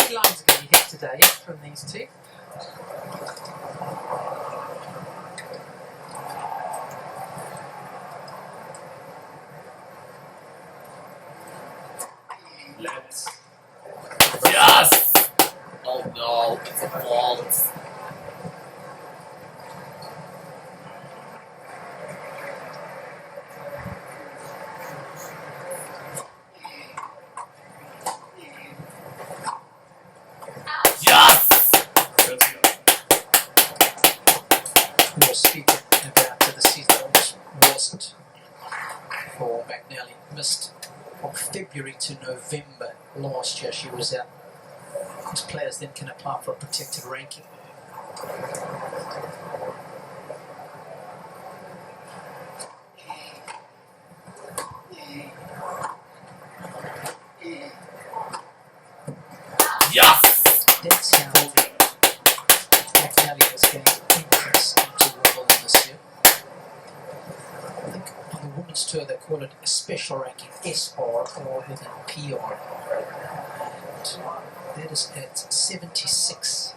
many lines are going to be hit today from these two? Let's. Yes! Oh no, it's a fault. Yes! We were speaking about the season almost wasn't for McNally. Missed from February to November last year. She was out. Because players then can apply for a protected ranking. Yes! That's how McNally has gained interest into Wimbledon this year. I think on the women's tour they call it a special ranking SR or even PR. And that is at 76.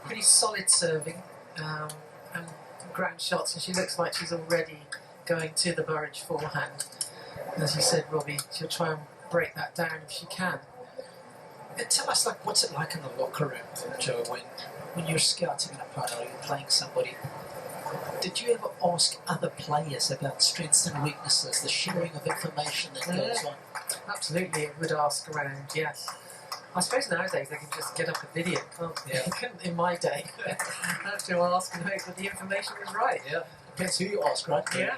Pretty solid serving and ground shots, and she looks like she's already going to the Burridge forehand. As you said, Robbie, she'll try and break that down if she can. And tell us, like, what's it like in the locker room, Joe, when you're scouting a player or you're playing somebody? Did you ever ask other players about strengths and weaknesses, the sharing of information that goes on? Absolutely, it would ask around, yes. I suppose nowadays they can just get up a video, can't they? Yeah. You couldn't in my day. I have to ask and hope that the information was right. Yeah, depends who you ask, right? Yeah.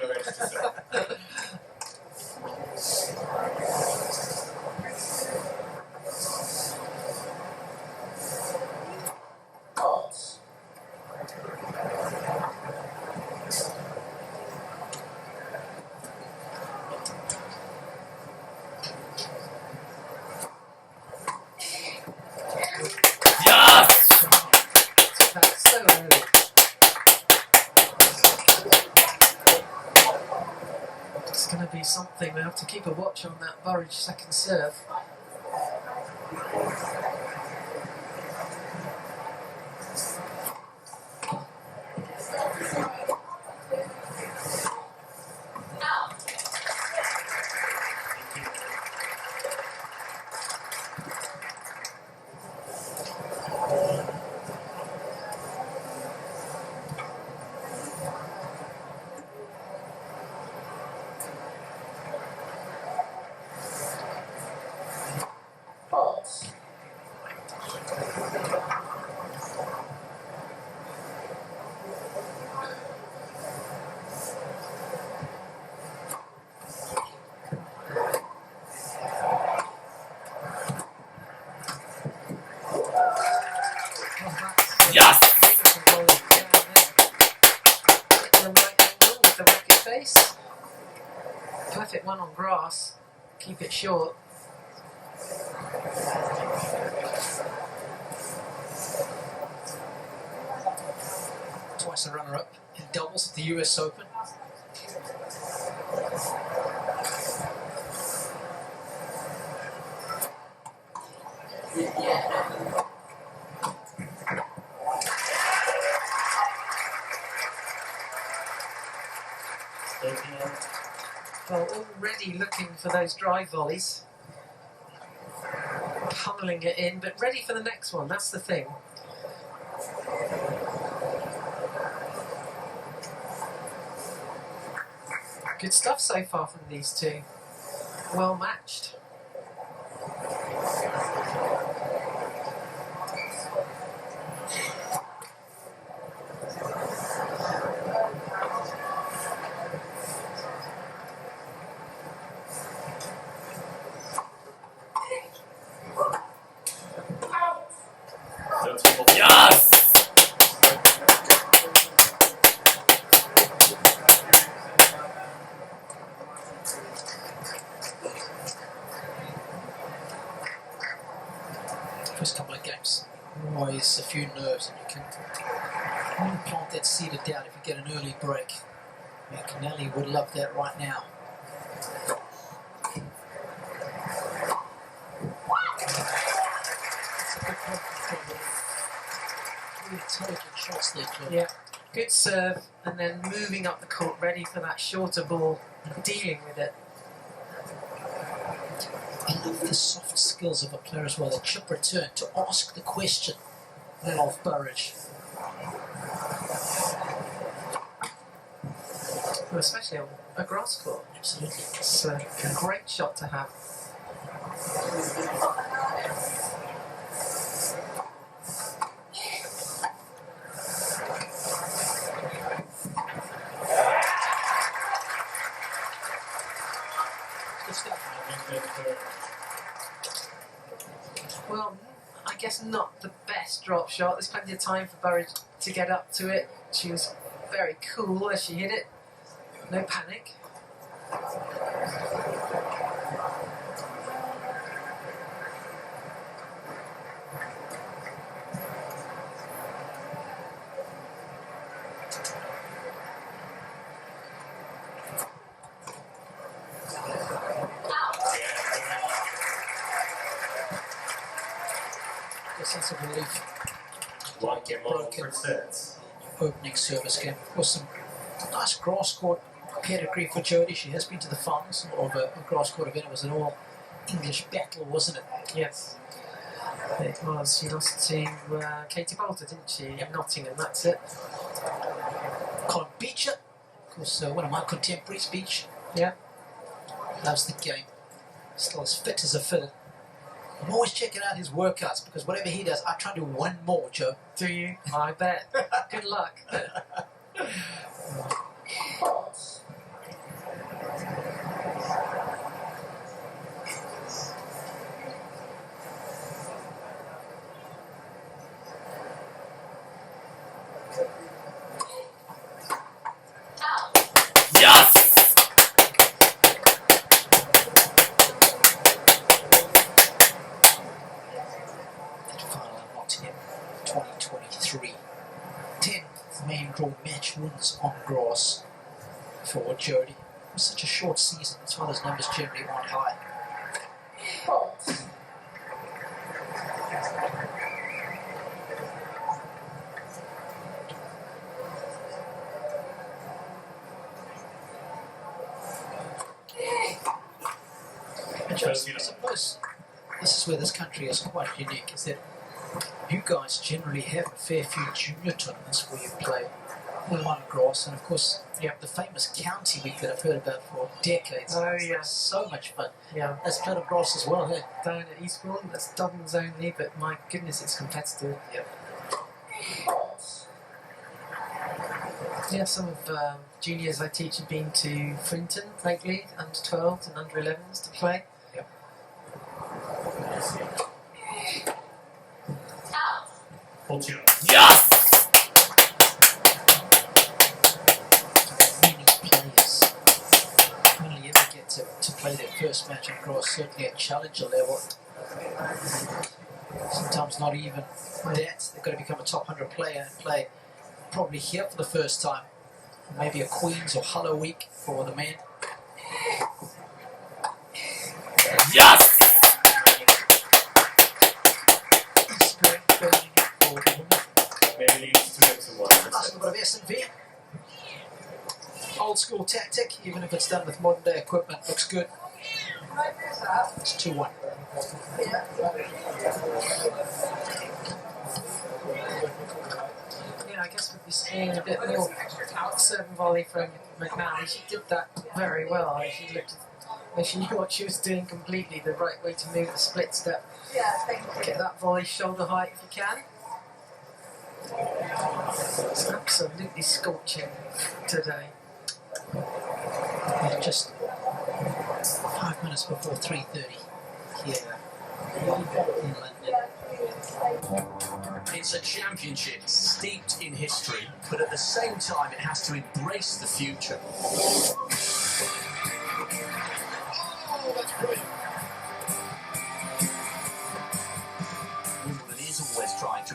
That's so early. It's going to be something. We have to keep a watch on that Burridge second serve. Yes! The right angle with the racket face. Perfect one on grass. Keep it short. Twice a runner-up in doubles at the US Open. Well, already looking for those drive volleys. Pummeling it in, but ready for the next one, that's the thing. Good stuff so far from these two. Well matched. Yes! First couple of games, always a few nerves, and you can only plant that seed of doubt if you get an early break. Mcnally would love that right now. Really intelligent shots there, Cliff. Yeah, good serve, and then moving up the court, ready for that shorter ball, dealing with it. I love the soft skills of a player as well, the chip return, to ask the question of Burridge. Well, especially on a grass court. Absolutely. It's a great shot to have. Good stuff. Well, I guess not the best drop shot. There's plenty of time for Burridge to get up to it. She was very cool as she hit it. No panic. A sense of relief. One game on for sets. Opening service game. Of course, some nice grass court pedigree for Jodie. She has been to the finals of a grass court event. It was an all English battle, wasn't it? Yes. It was. She lost to Katie Bolter, didn't she? In Nottingham, that's it. Colin Beecher, of course, one of my contemporaries, Beach. Yeah. Loves the game. Still as fit as a fiddle. I'm always checking out his workouts because whatever he does, I try to do one more, Joe. Do you? I bet. Good luck. Yes! That final in Nottingham, 2023. 10 main draw match wins on grass for Jodie. It was such a short season, that's why those numbers generally aren't high. And Joseph, I suppose this is where this country is quite unique, is that you guys generally have a fair few junior tournaments where you play on grass, and of course, the famous county week that I've heard about for decades. Oh, It's yeah. so much fun. Yeah. That's played on grass as well, hey? Down at Eastbourne, that's doubles only, but my goodness, it's competitive. Yep. Yeah, some of juniors I teach have been to Frinton lately, under 12s and under 11s to play. Yep. Yes! Many players only ever get to play their first match on grass, certainly at challenger level. Sometimes not even that. They've got to become a top 100 player and play probably here for the first time. Maybe a Queens or Hullo week for the men. Yes! Strength building for the women. Maybe leads to one. Nice little bit of S&V. Old school tactic, even if it's done with modern day equipment, looks good. It's 2-1. Yeah, I guess we'd be seeing a bit more serve and volley from McNally. She did that very well. She looked, she knew what she was doing completely, the right way to move the split step. Get that volley shoulder height if you can. It's absolutely scorching today. Just 5 minutes before 3:30 here in London. It's a championship steeped in history, but at the same time it has to embrace the future. Oh, that's brilliant.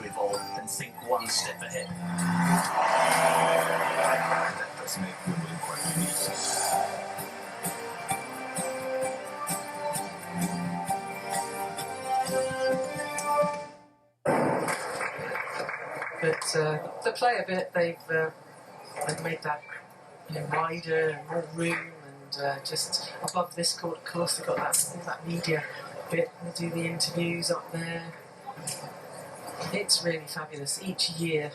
to evolve and think one step ahead. That does make Wimbledon quite unique. But to play a bit, they've made that wider and more room, and just above this court, of course, they've got that media bit. They do the interviews up there. It's really fabulous. Each year,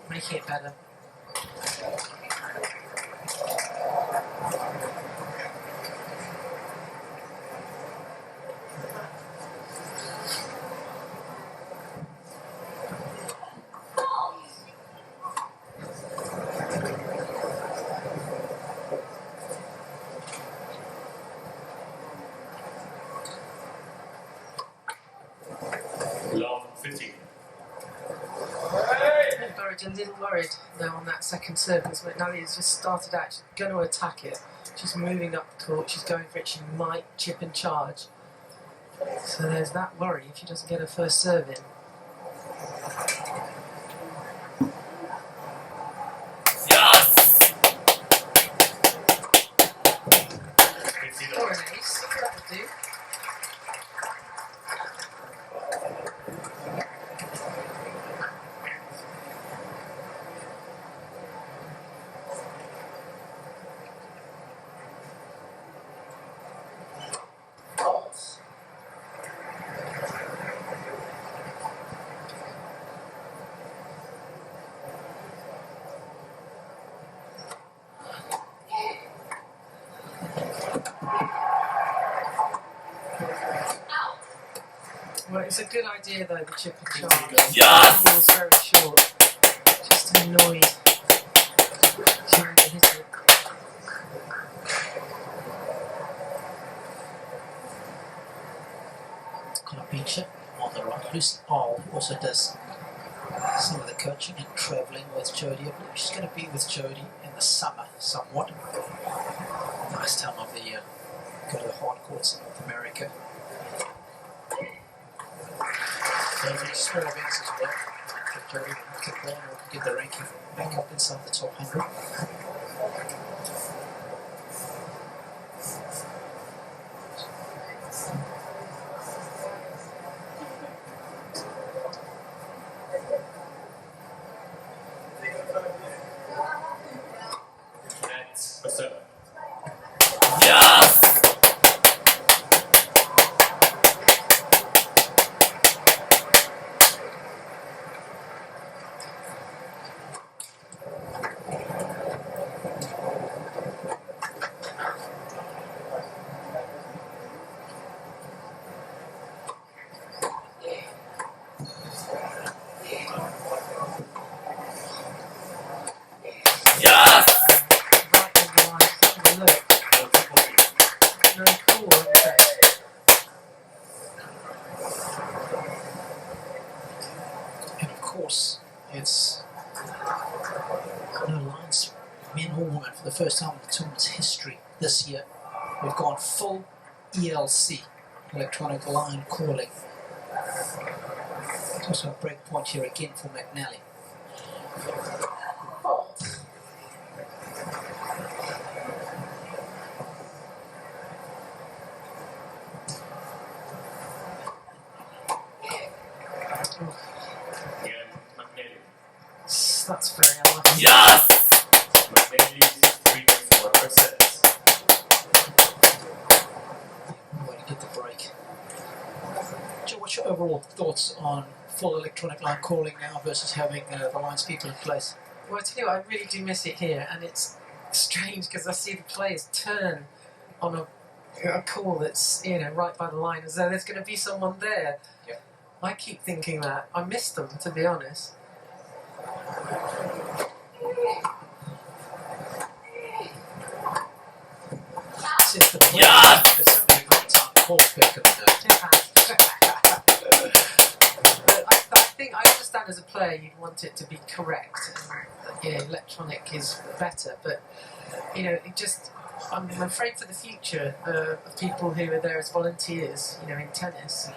making it better. Love 15. Burridge a little worried now on that second serve because McNally has just started out. She's going to attack it. She's moving up the court. She's going for it. She might chip and charge. So there's that worry if she doesn't get her first serve in. Or an ace. That would do. Well, it's a good idea though, the chip and charge. Yes! The ball was very short. Just annoyed. She only hit it. Beecher on the right. Lucy Hall also does some of the coaching and travelling with Jodie. I believe she's going to be with Jodie in the summer somewhat. Nice time of the year. Go to the hard courts in North America. Small events as well. For Jodie to play or get the ranking back up inside the top 100. That's a 7. Right in the line. Have a look. Very cool, isn't it? And of course, it's no lines, men or women, for the first time in the tournament's history this year. We've gone full ELC, electronic line calling. There's also a break point here again for McNally. Again, McNally. That's very unlucky. McNally is 3 points more per set. Way to get the break. Joe, what's your overall thoughts on full electronic line calling now versus having the lines people in place? Well, I tell you what, I really do miss it here, and it's strange because I see the players turn on a call that's right by the line, as though there's going to be someone there. Yeah. I keep thinking that. I miss them, to be honest. Since the players, there's so many time calls back in But I understand as a player you'd want it to be correct. And, electronic is better, but I'm afraid for the future of people who are there as volunteers, in tennis.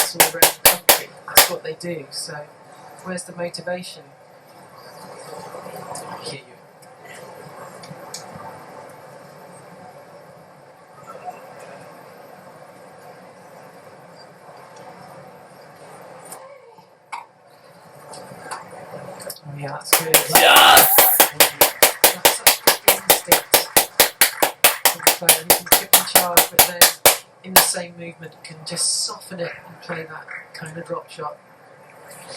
tournaments all around the country. That's what they do. So where's the motivation? I hear you. Oh yeah, that's good. Yes! That's such good instinct from the player who can chip and charge, but then in the same movement can just soften it and play that kind of drop shot.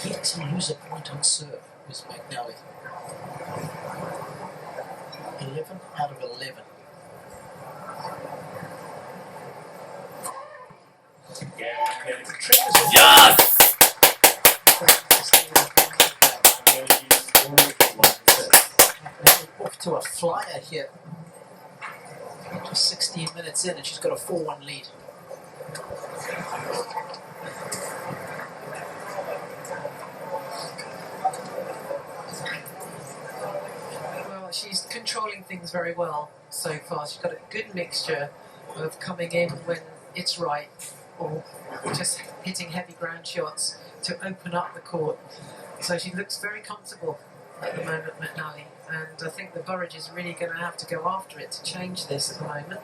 Yet to lose a point on serve was McNally. 11 out of 11. Again, Yes! Off to a flyer here. Just 16 minutes in and she's got a 4-1 lead. Well, she's controlling things very well so far. She's got a good mixture of coming in when it's right or just hitting heavy ground shots to open up the court. So she looks very comfortable at the moment, McNally, and I think the Burridge is really going to have to go after it to change this at the moment.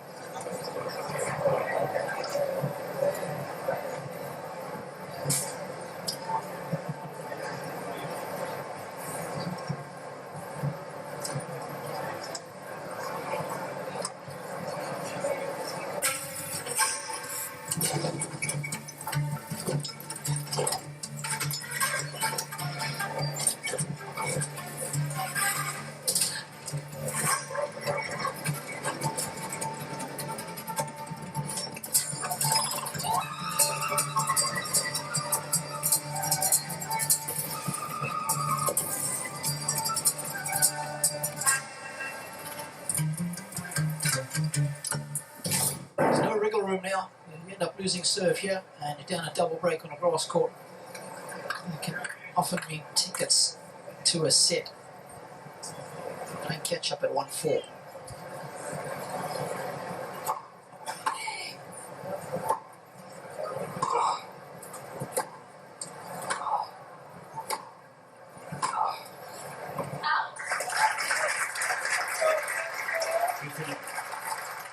There's no wriggle room now. You end up losing serve here and you're down a double break on a grass court. You can often win tickets to a set. Playing catch up at 1-4.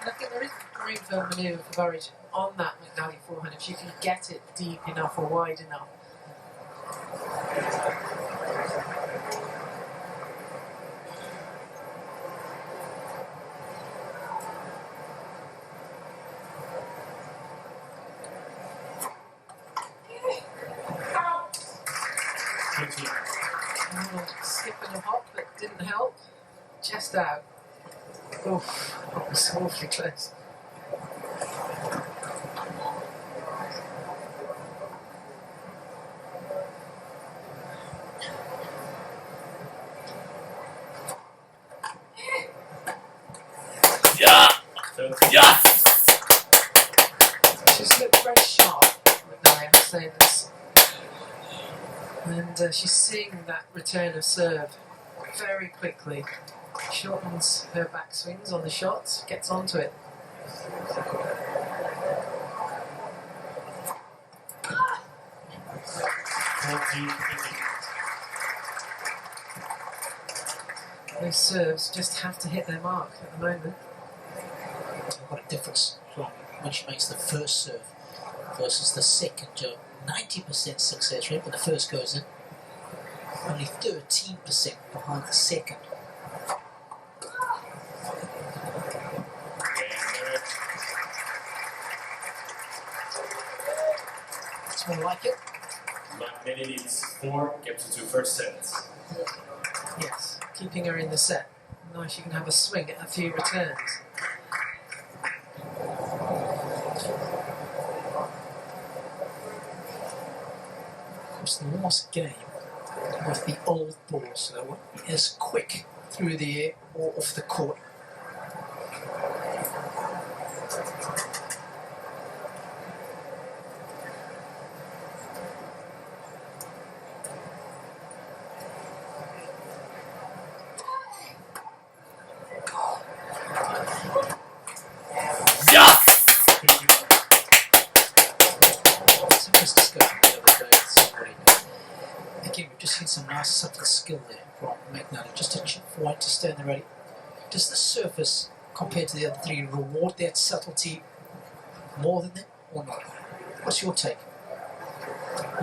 And I think there is room for manoeuvre for Burridge on that McNally forehand if she can get it deep enough or wide enough. Skip and a hop, but didn't help. Just out. Oof, that was awfully close. Yeah! Yes! She's looked very sharp, I have to say this. And she's seeing that return of serve very quickly. Shortens her backswings on the shots, gets onto it. Those serves just have to hit their mark at the moment. What a difference from when she makes the first serve versus the second. 90% success rate when the first goes in. Only 13% behind the second. It's more like it. McNally needs 4, gets to 2 first sets. Yes, keeping her in the set. Now she can have a swing at a few returns. Of course, the last game with the old ball, so they won't be as quick through the air or off the court. Yes! So just discussing the other day with somebody. Again, we've just seen some nice subtle skill there from Mcnally. Just a chip forward to stand there ready. Does the surface, compared to the other three, reward that subtlety more than that or not? What's your take?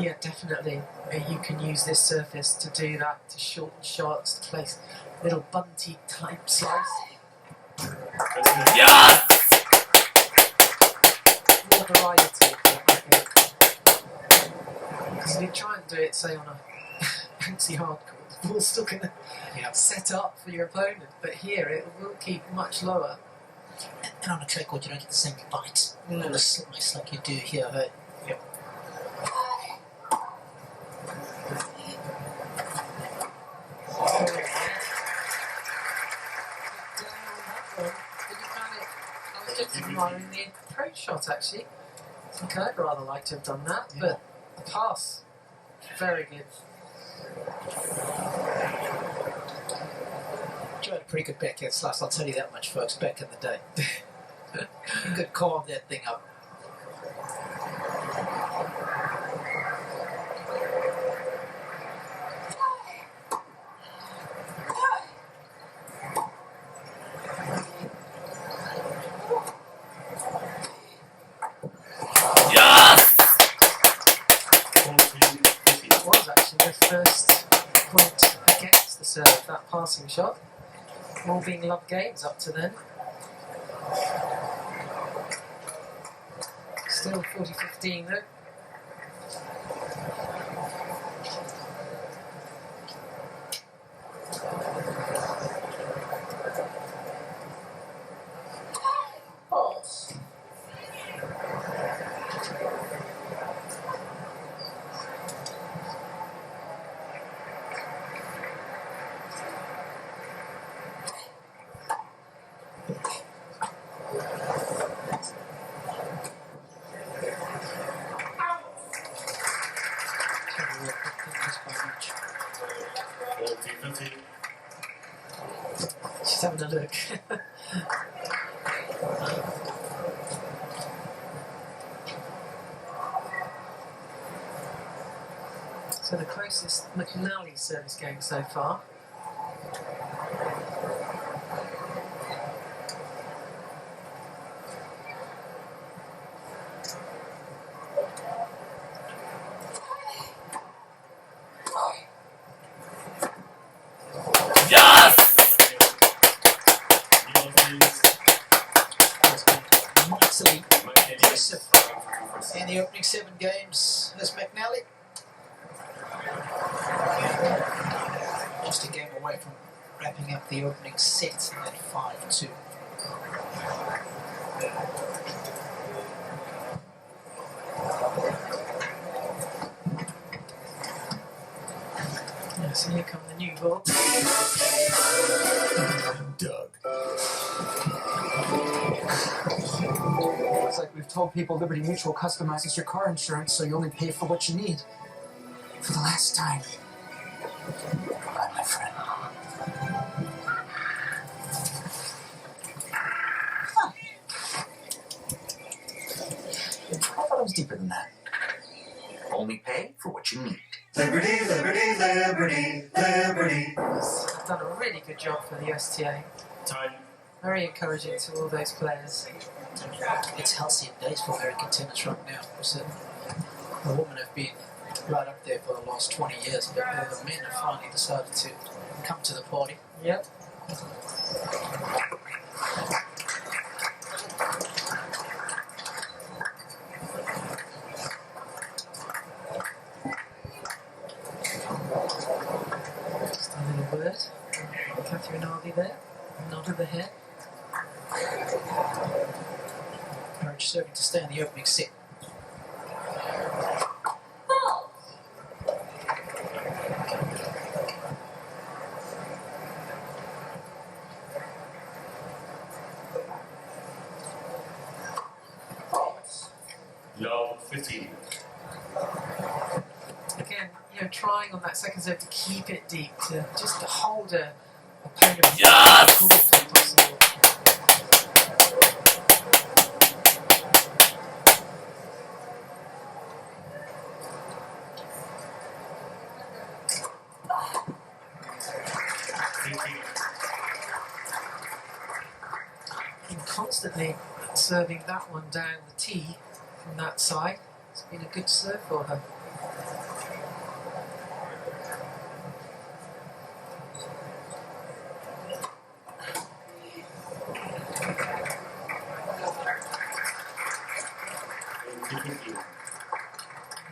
Yeah, definitely. You can use this surface to do that, to shorten shots, to place little bunty type slice. Yeah! More variety, I think. Because if you try and do it, say, on a bouncy hard court, the ball's still going to set up for your opponent. But here, it will keep much lower. And on a clay court, you don't get the same bite or the slice like you do here. Yep. I was just admiring the approach shot actually. I think I'd rather like to have done that, but the pass, very good. Joe had a pretty good backhand slice, I'll tell you that much, folks, back in the day. You could carve that thing up. It was actually the first point against the serve, that passing shot. All being love games up to then. Still 40-15 though. She's having a look. So the closest McNally service game so far. Mightily impressive in the opening 7 games as Mcnally. Just a game away from wrapping up the opening set at 5-2. Yeah, so here come the new ball. Doug. Looks like we've told people Liberty Mutual customizes your car insurance so you only pay for what you need. For the last time. Goodbye, my friend. Huh. I thought it was deeper than that. Only pay for what you need. Liberty, liberty, liberty, liberty. I've done a really good job for the USTA. Time. Very encouraging to all those players. It's halcyon days for American tennis right now. Because the women have been right up there for the last 20 years, but the men have finally decided to come to the party. Yep. Just a little word. Catherine Harvey there. Nod of the head. Marriage serving to stay in the opening set. Love 15. Again, trying on that second serve to keep it deep, to just to hold a opponent cool if possible. constantly serving that one down the tee from that side. It's been a good serve for her.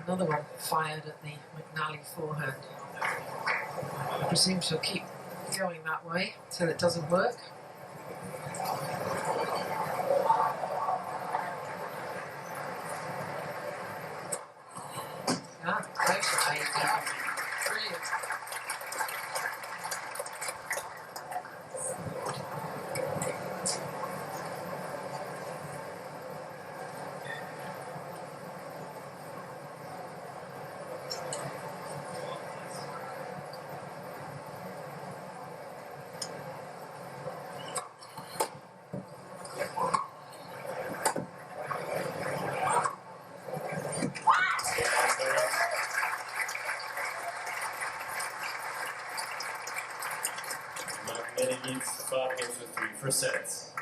Another one fired at the McNally forehand. I presume she'll keep going that way till it doesn't work. Ah, great. Brilliant. McNally needs 5 games to 3 for sets.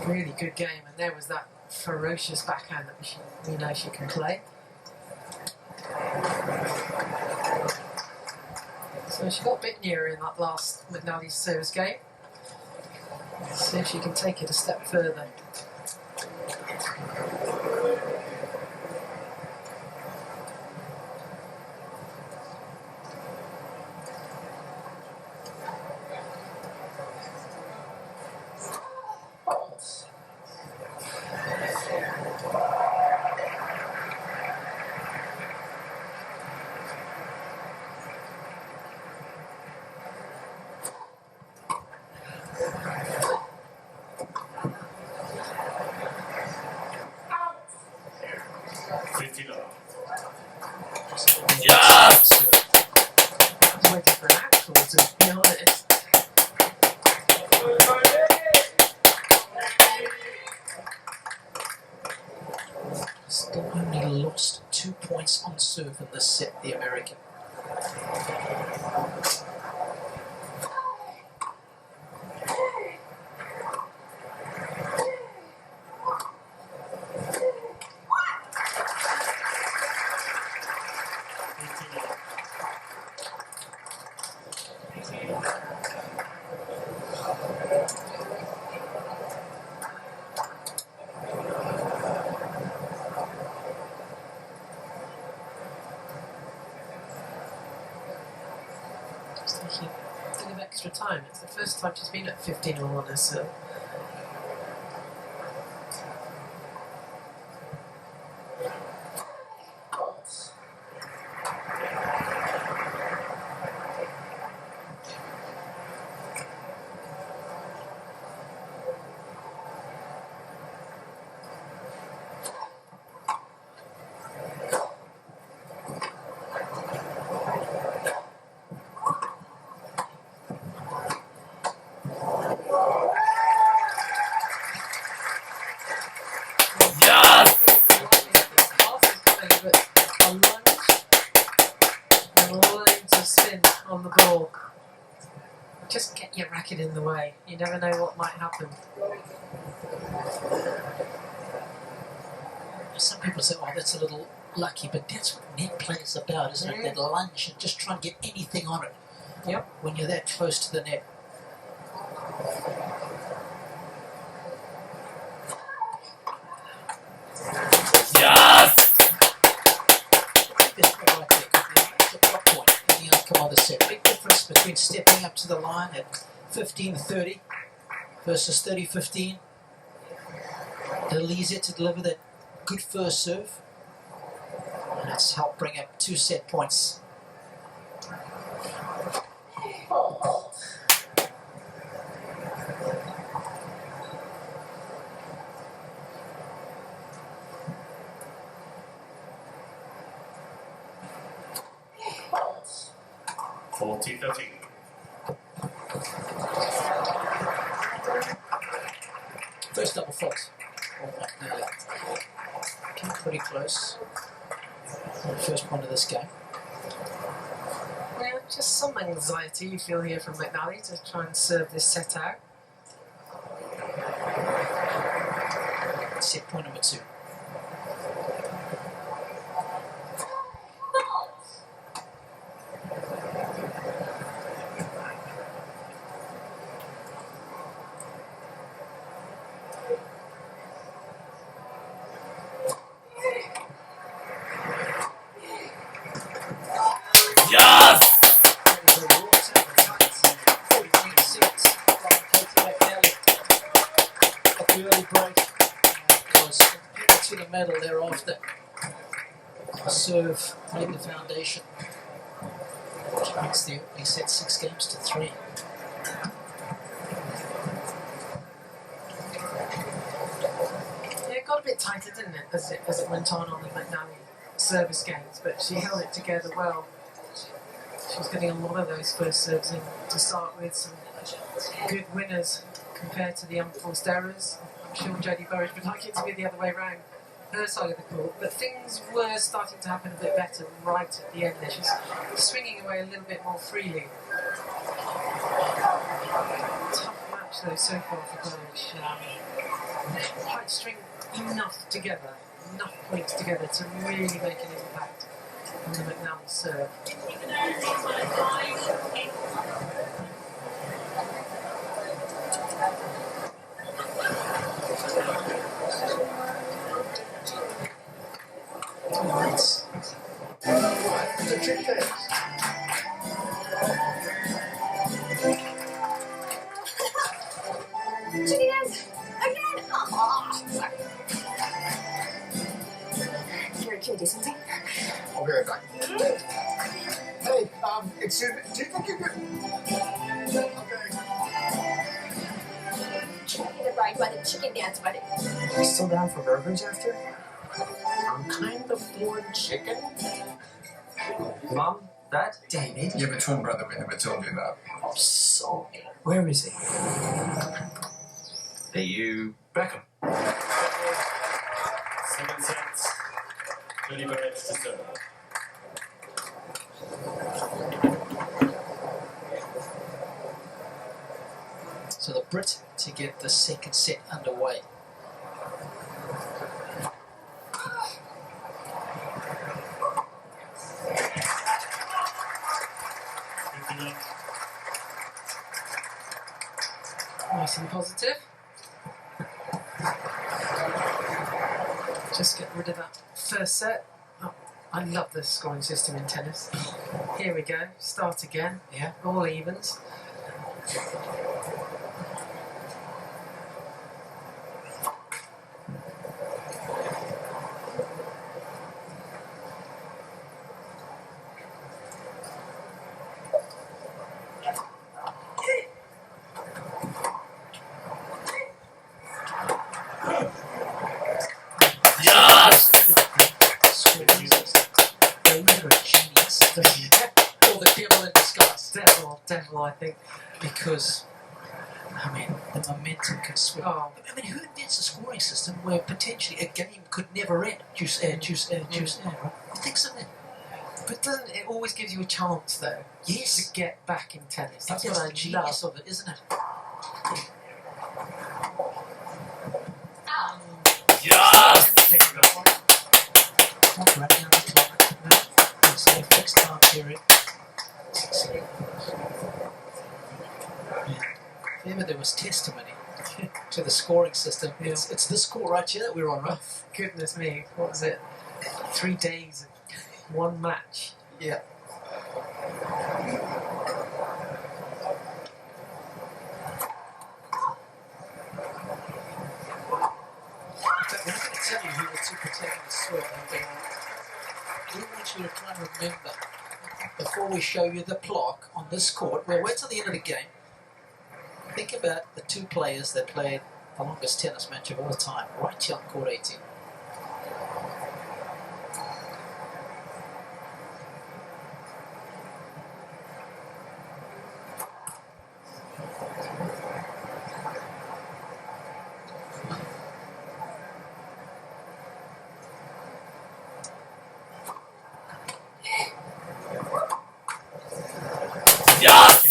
Really good game, and there was that ferocious backhand that we know she can play. So she got a bit nearer in that last McNally service game. Let's see if she can take it a step further. Yes! I was waiting for an actual, to be honest. Still only lost 2 points on serve in this set, the American. Just taking a bit of extra time. It's the first time she's been at 15 all on her serve. On the ball. Just get your racket in the way. You never know what might happen. Some people say, oh, that's a little lucky, but that's what net play is about, isn't it? That lunge and just try and get anything on it. Yep. When you're that close to the net. Yes! That's right there, the drop point in the outcome of the set. Big difference between stepping up to the line at 15-30 versus 30-15. It'll easier to deliver that good first serve. And that's helped bring up 2 set points. First double fault. Pretty close. The first point of this game. Well, just some anxiety you feel here from McNally to try and serve this set out. set point number 2. Yes! The early break was to the medal thereafter. Serve laid the foundation, which makes the opening set 6 games to 3. Yeah, it got a bit tighter, didn't it, as it went on the McNally service games, but she held it together well. She was getting a lot of those first serves in to start with, some good winners compared to the unforced errors. I'm sure Jodie Burridge would like it to be the other way around, her side of the court, but things were starting to happen a bit better right at the end there. She's swinging away a little bit more freely. Tough match though so far for Burridge. Quite string enough together, enough points together to really make an impact on the McNally serve. The trick there. Chickens! Again! Oh, you're a cutie, something. I'll be right back. Hey, excuse me. Do you think you could? Okay. Chicken ride, buddy. Chicken dance, buddy. You still down for burgers after? I'm kind of feeling chicken. Mom, Dad? David? You have a twin brother we never told you about. So, Where is he? are you Beckham? 7 sets. Jodie Burridge to serve. So the Brit to get the second set underway. Nice and positive. Just get rid of that first set. Oh, I love the scoring system in tennis. Here we go, start again. Yeah. All evens. Or the devil in disguise. Devil, I think. Because, I mean, the momentum can swing. Oh. I mean, who invents a scoring system where potentially a game could never end? Juice air, juice air, juice air, right? I think so then. But doesn't it always gives you a chance, though, Yes. to get back in tennis? That's That's what the I genius love. of it, isn't it? Yes! Not right down the clock. No. It's a fixed time period. If ever there was testimony to the scoring system, it's this court right here that we're on, right? Goodness me, what was it? 3 days, one match. Yeah. We're not going to tell you who the two protagonists were. We want you to try and remember, before we show you the clock on this court, we'll wait till the end of the game. Think about the two players that played the longest tennis match of all time, right here on court 18. Yes!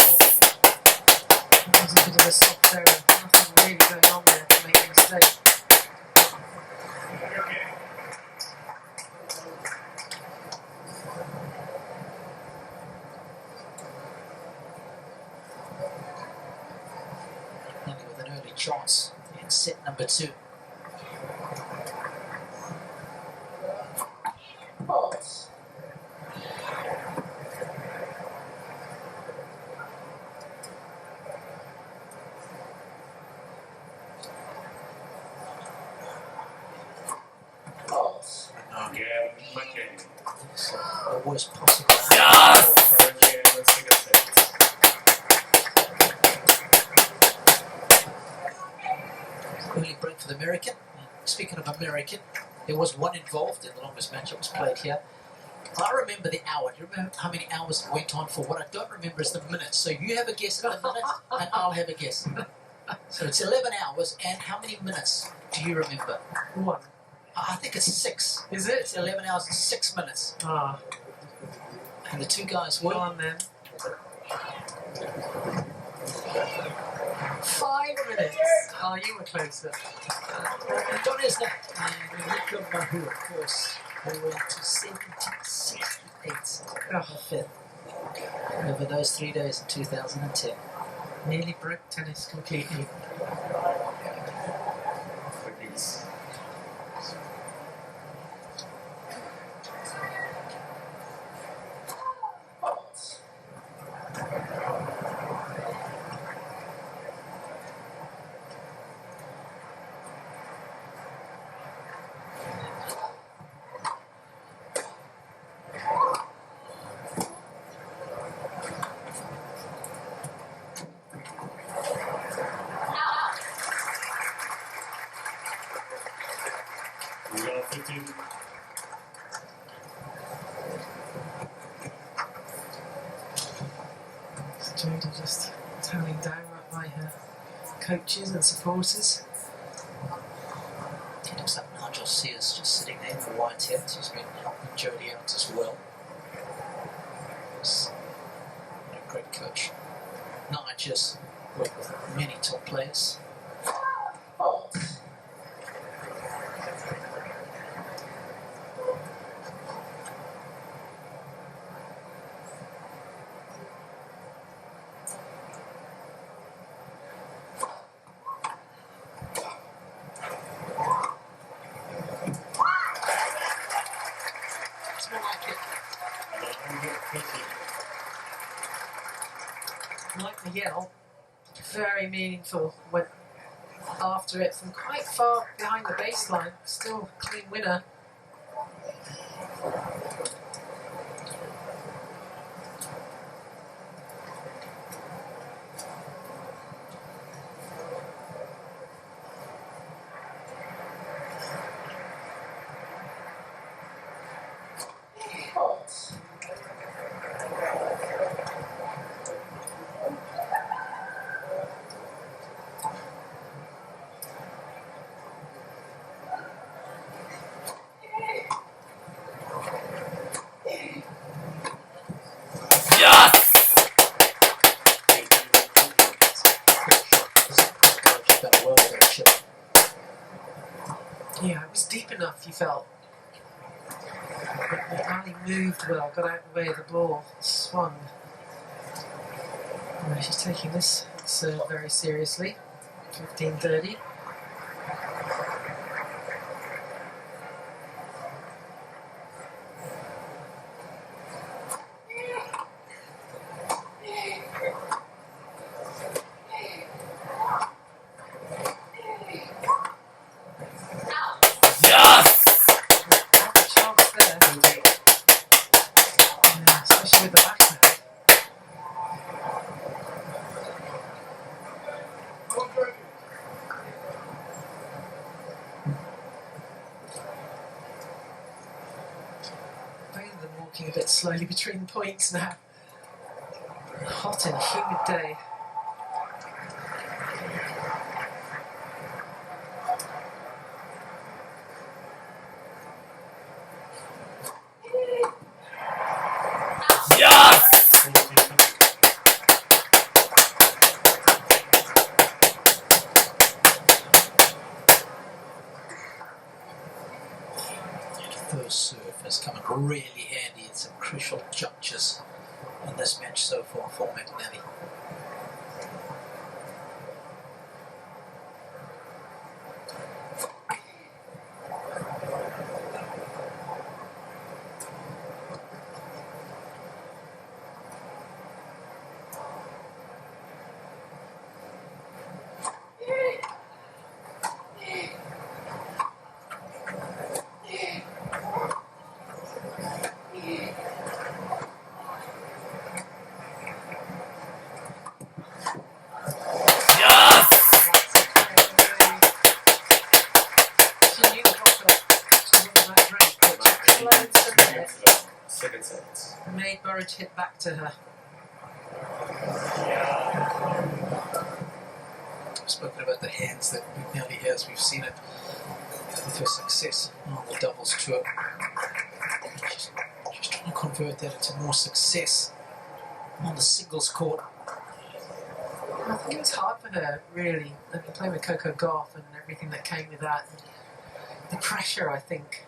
That was a bit of a soft error. Nothing really going on there to make a mistake. chance in set number 2. Pause. Pause. Again, McKenny. So the worst possible. Again, let's take a second. Early break for the American. Speaking of American, there was one involved in the longest match that was played here. I remember the hour. Do you remember how many hours it went on for? What I don't remember is the minutes. So you have a guess at the minute, and I'll have a guess. So it's 11 hours, and how many minutes do you remember? 1. I think it's 6. Is It's it? 11 hours and 6 minutes. Ah, And the two guys go were on then. 5 minutes. Oh, you were closer. Don Isner and Rico Mahu, of course. They went to 1768 on the 5th over those 3 days in 2010. Nearly broke tennis completely. Please. Pause. We got 15. Jodie just toweling down right by her coaches and supporters. It looks like Nigel Sears just sitting there in the white hat. He's been helping Jodie out as well. He's a great coach. Nigel's worked with many top players. Pause. It's more like it. Like the yell, very meaningful. Went after it from quite far behind the baseline. Still clean winner. Pause. She's done well with that chip. Yeah, it was deep enough, you felt. But Ali moved well, got out of the way of the ball, swung. She's taking this serve very seriously. 15-30. Not a chance there. Yeah, especially with the backhand. Both of them walking a bit slowly between points now. Hot and humid day. First serve has come in really handy at some crucial junctures in this match so far for McNally. loads from Moving it. into the second set. Made Burridge hit back to her. I've spoken about the hands that McNally has. We've seen it with her success on the doubles tour. She's trying to convert that into more success on the singles court. I think it's hard for her, really, and playing with Coco Gauff and everything that came with that. And the pressure, I think.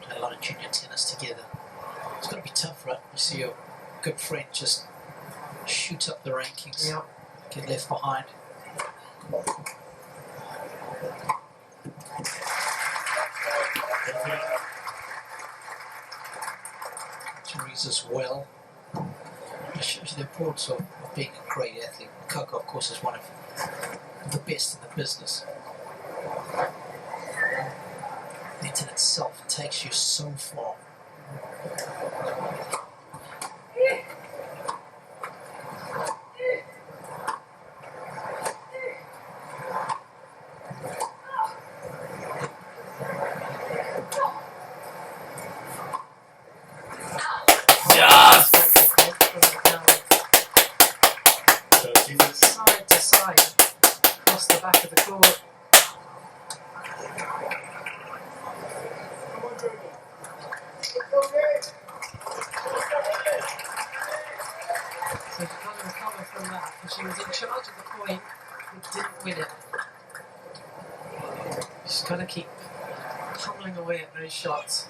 Played a lot of junior tennis together. It's got to be tough, right? You see your good friend just shoot up the rankings, Yeah. get left behind. Injuries as well. It shows you the importance of being a great athlete. Coco, of course, is one of the best in the business. That in itself takes you so far. Side to side, across the back of the court. So she's got to recover from that, and she was in charge of the point, but didn't win it. She's got to keep pummeling away at those shots.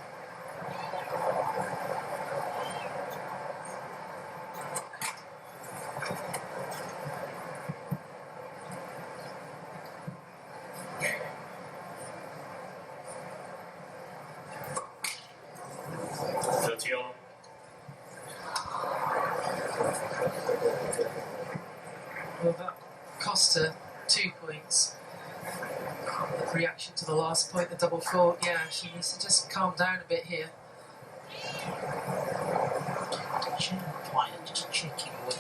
Well, that cost her 2 points. The reaction to the last point, the double fault, yeah, she needs to just calm down a bit here. Channel player just checking with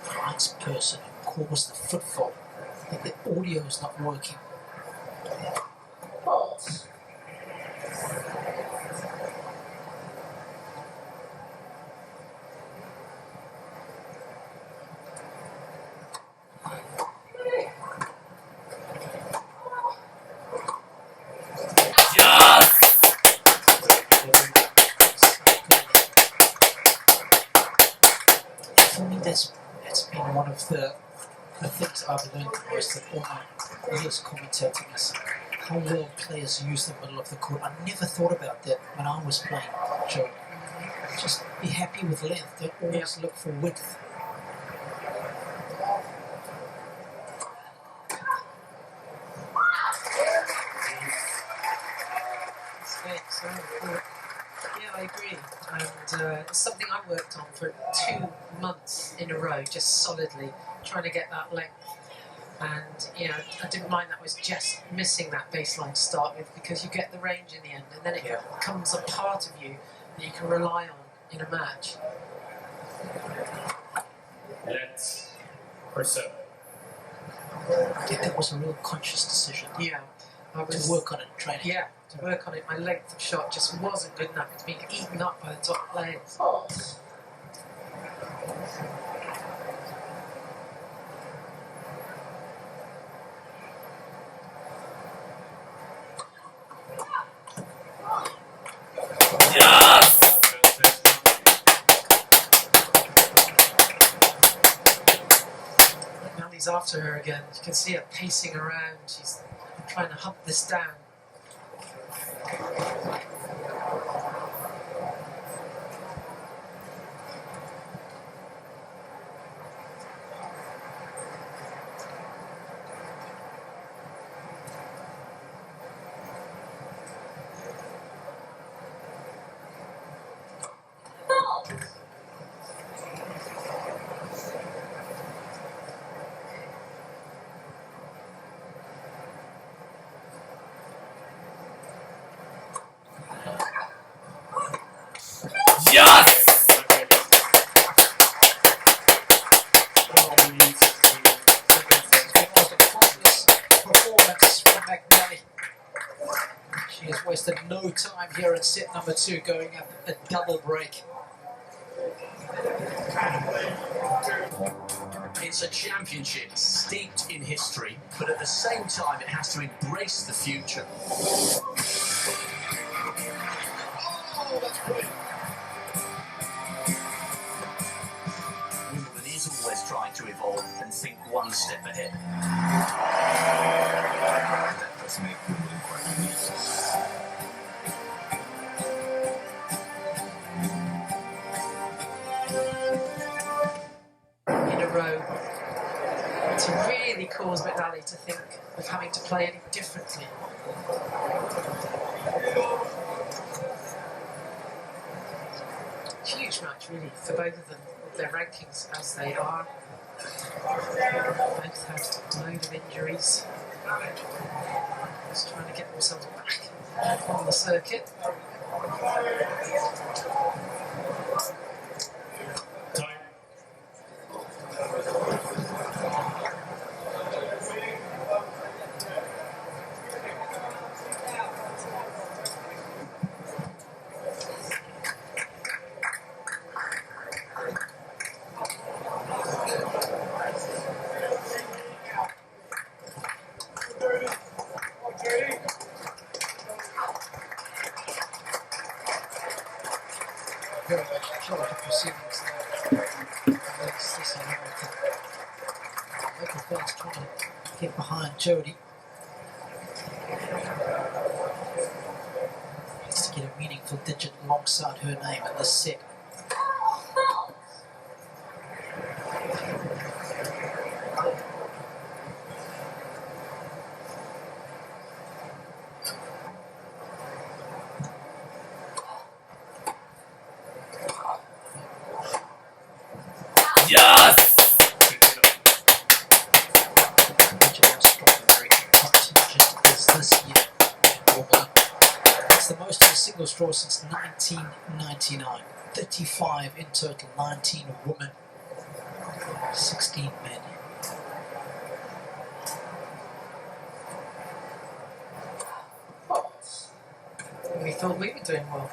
the rights person who caused the foot fault. I think the audio is not working. Fault. For me, that's been one of the things I've learned the most of all my years commentating is how well players use the middle of the court. I never thought about that when I was playing, Joe. Just be happy with length, don't always look for width. So, yeah, I agree. And it's something I worked on for 2 months in a row, just solidly trying to get that length. And you know, I didn't mind that was just missing that baseline to start with, because you get the range in the end, and then it becomes a part of you that you can rely on in a match. Let her serve. I think that was a real conscious decision Yeah, I was to work on it in training. Yeah, to work on it. My length of shot just wasn't good enough. It's being eaten up by the top players. Fault. McNally's after her again. You can see her pacing around. She's trying to hunt this down. Yes! no time here in set number 2, going up a double break. It's a championship steeped in history, but at the same time it has to embrace the future. Oh, that's brilliant. Wimbledon is always trying to evolve and think one step ahead. That does make Wimbledon quite unique. In a row to really cause McNally to think of having to play any differently. Huge match, really, for both of them, with their rankings as they are. Both had a load of injuries. Just trying to get themselves back on the circuit. Time. Very much enjoyed the proceedings there. This American local fans trying to get behind Jodie. Needs to get a meaningful digit alongside her name in this set. Yes! How strong American contingent is this year in Wimbledon. It's the most in a single draw since 1999. 35 in total, 19 women, 16 men. We thought we were doing well.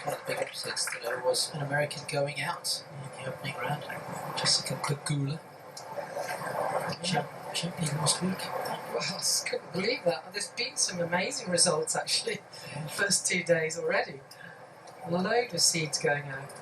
One of the big upsets today was an American going out in the opening round, Jessica Pegula, champion last week. Well, I just couldn't believe that. There's been some amazing results actually, in the first 2 days already. A load of seeds going out.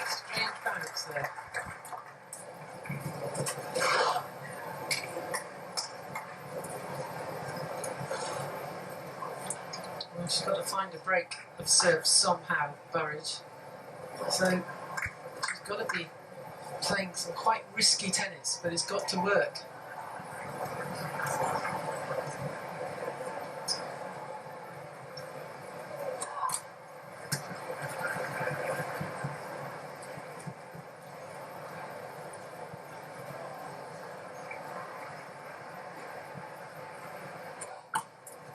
Strange balance there. Well, she's got to find a break of serve somehow, Burridge. So she's got to be playing some quite risky tennis, but it's got to work.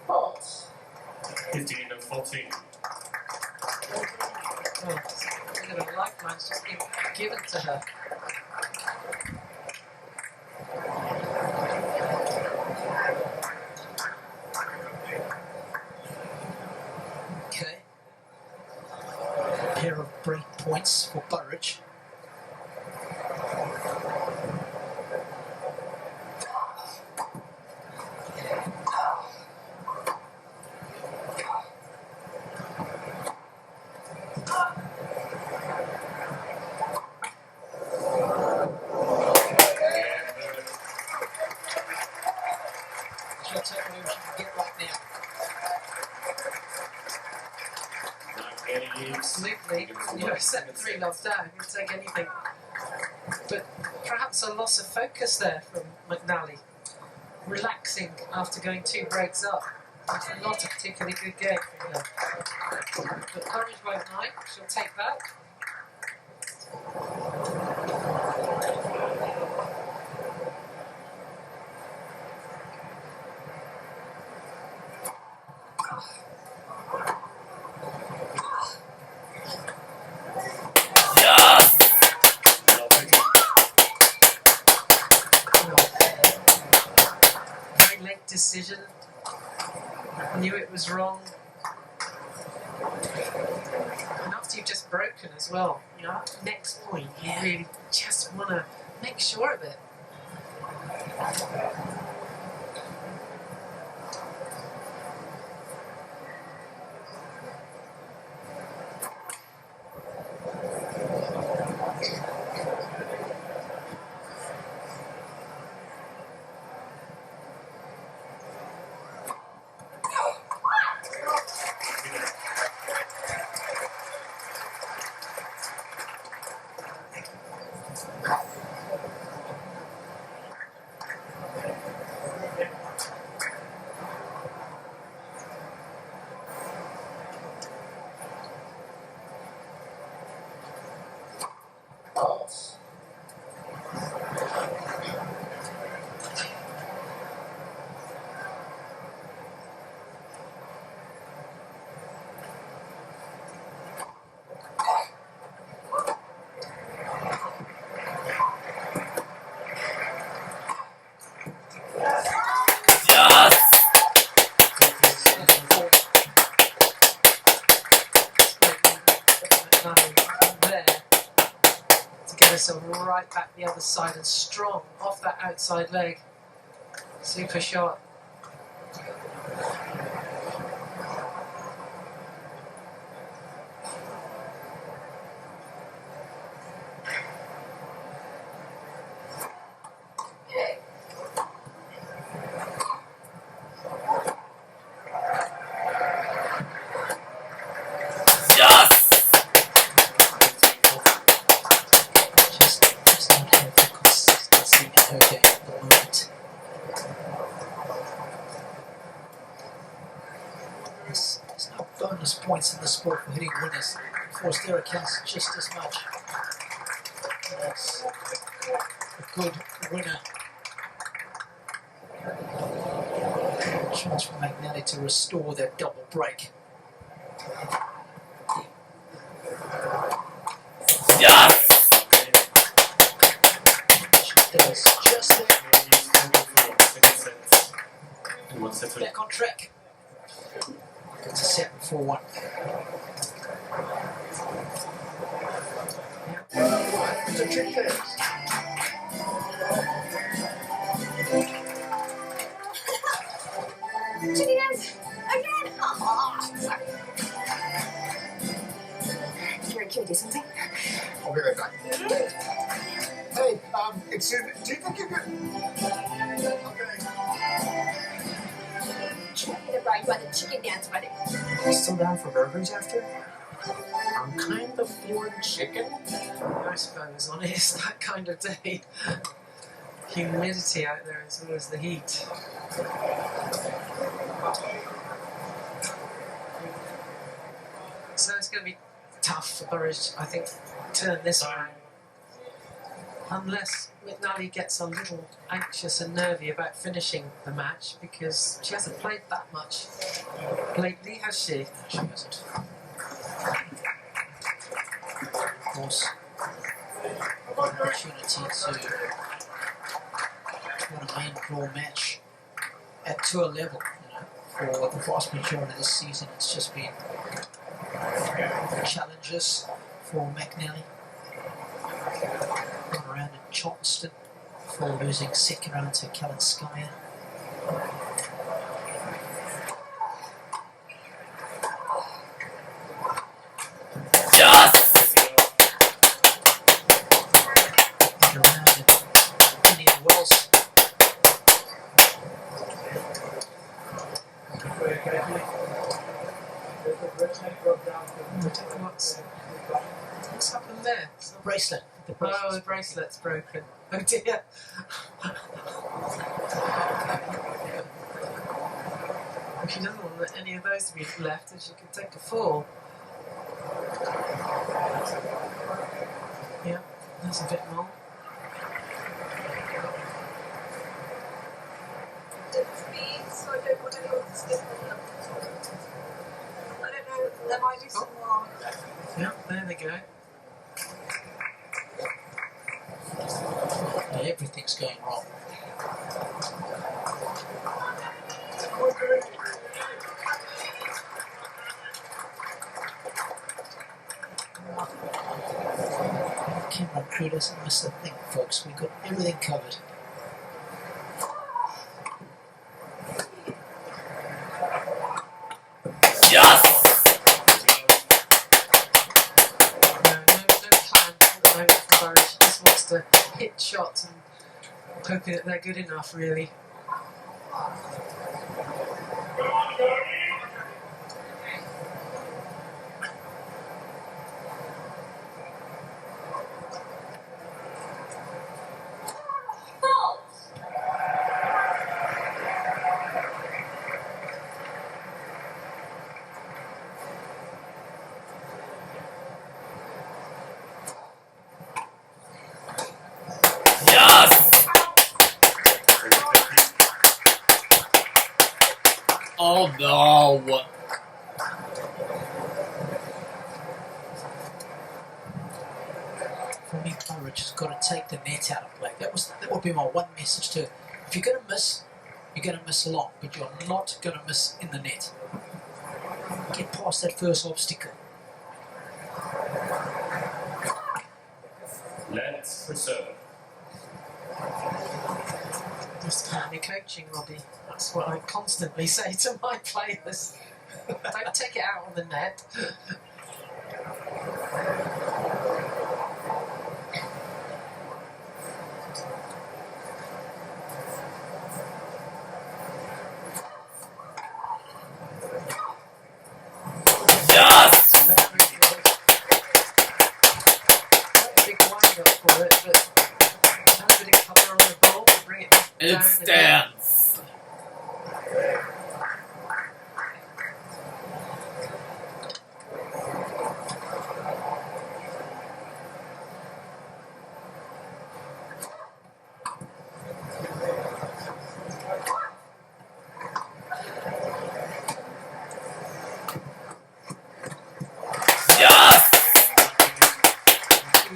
Fault. 15 and 14. Oh, look at her lifeline's just been given to her. Okay. A pair of break points for Burridge. She'll take what she can get right now. Absolutely. You know, 7-3 lost down, you'll take anything. But perhaps a loss of focus there from McNally. Relaxed. relaxing after going 2 breaks up. It's not a particularly good game for her. But courage won't mind. She'll take that. Very late decision. Knew it was wrong. And after you've just broken as well, you know, next point, you really just want to make sure of it. Pulse. There to get herself right back the other side and strong off that outside leg. Super shot. Just not having consistency in her game at the moment. There's no bonus points in the sport for hitting winners. Forced error counts just as much. That's a good winner. Chance for McNally to restore that double break. She does just that. Back on track. It's a 7-4-1. The trick is. Chicken dance again. Gary, can we do something? I'll be right back. Hey, excuse me, do you think you could... Okay. Try to ride by the chicken dance wedding. You still down for burgers after? I'm kind of feeling chicken. I suppose on it's that kind of day. Humidity out there as well as the heat. So it's going to be tough for Burridge, I think, to turn this around. Unless McNally gets a little anxious and nervy about finishing the match, because she hasn't played that much lately, has she? She hasn't. Of course, opportunity to win a main draw match at tour level. You know, for the vast majority of this season, it's just been challenges for McNally. One round in Charleston for losing second round to Kalinskaya. And around in Indian Wells. What's happened there? Bracelet. The Oh, the bracelet's broken. Oh dear. If she doesn't want any of those to be left, then she can take a fall. Yeah, that's a bit more. So I don't want to go to skip them. I don't know, there might be some more. Yeah, there they go. Now everything's going wrong. Camera crew doesn't miss a thing, folks. We've got everything covered. No plan at the moment for Burridge. She just wants to hit shots and hoping that they're good enough, really. Oh no! For me, Burridge has got to take the net out of play. That would be my one message to her. If you're going to miss, you're going to miss a lot, but you're not going to miss in the net. Get past that first obstacle. Let's reserve. Just kind of coaching, Robbie. That's what I constantly say to my players. Don't take it out on the net. Very good. Quite a big wind up for it, but have a bit of cover on the ball to bring it down. It again. stands.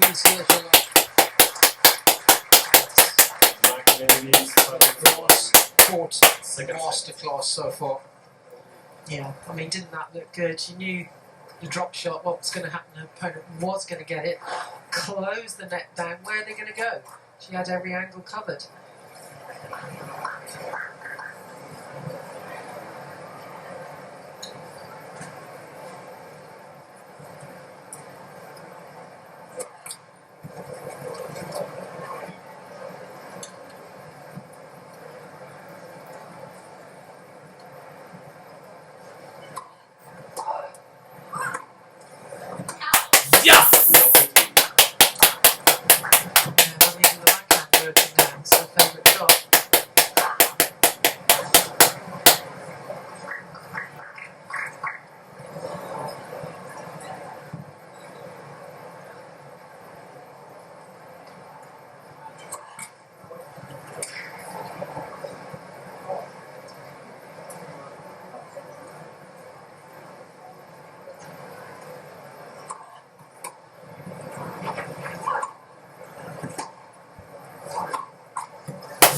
Easy as you like. Glass court masterclass so far. Yeah, I mean, didn't that look good? She knew the drop shot, what was going to happen. Her opponent was going to get it. Close the net down. Where are they going to go? She had every angle covered. Yes! Yeah, not even the backhand working now. It's her favourite shot.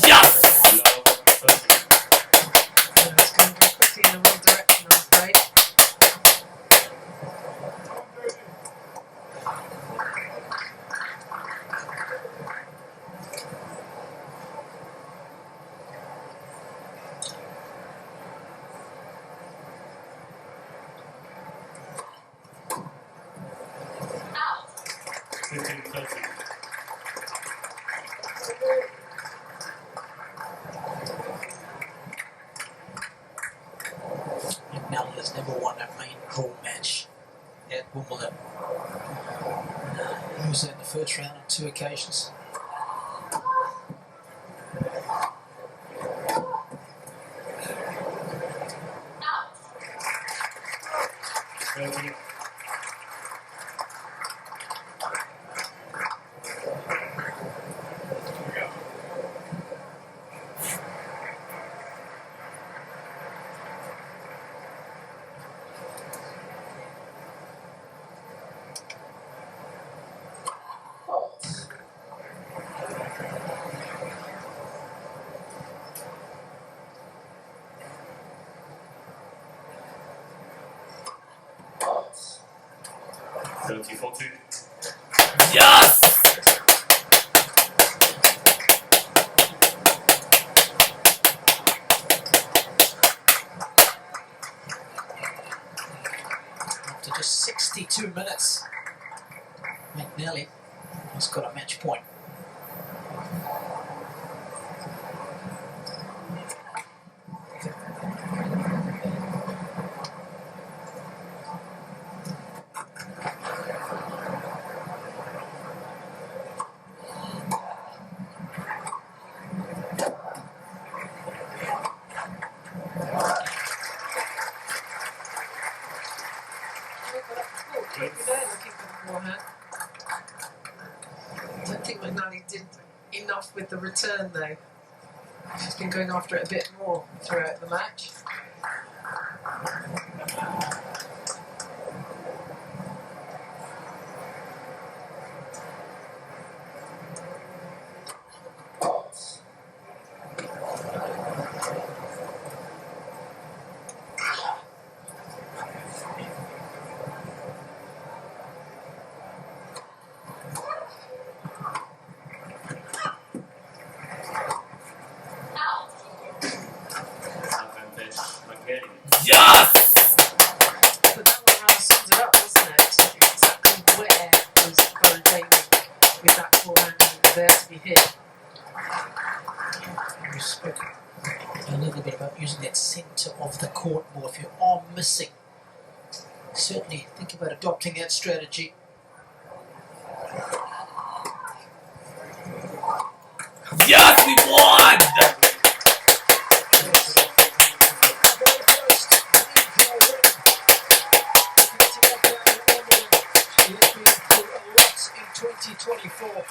Yeah, it's going to go quickly in the wrong direction, I'm afraid. McNally has never won a main draw match at Wimbledon. He was in the first round on 2 occasions. 34-2. Yes! After just 62 minutes, McNally has got a match point. I don't think McNally did enough with the return though. She's been going after it a bit more throughout the match. Advantage McNally. Yes! But that one rather sums it up, doesn't it? Exactly where was Corinne aiming with that forehand and there to be hit. We spoke a little bit about using that centre of the court more. If you are missing, certainly think about adopting that strategy. Yes, we won! In 2024.